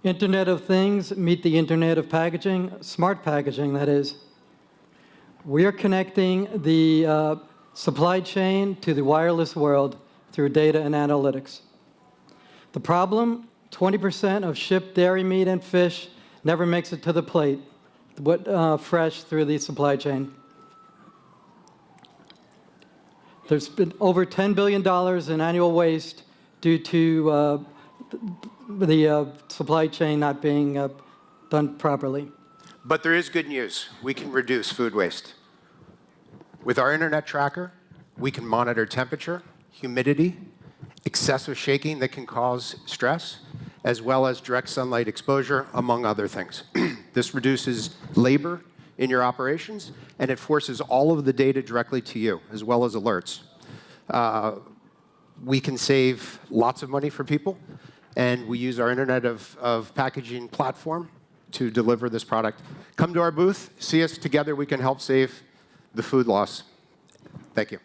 Internet of Things meet the Internet of Packaging, smart packaging, that is. We are connecting the supply chain to the wireless world through data and analytics. The problem, 20% of shipped dairy meat and fish never makes it to the plate, fresh through the supply chain. There's been over $10 billion in annual waste due to the supply chain not being done properly. But there is good news. We can reduce food waste. With our internet tracker, we can monitor temperature, humidity, excessive shaking that can cause stress, as well as direct sunlight exposure, among other things. This reduces labor in your operations, and it forces all of the data directly to you, as well as alerts. We can save lots of money for people, and we use our Internet of Packaging platform to deliver this product. Come to our booth, see us together, we can help save the food loss. Thank you.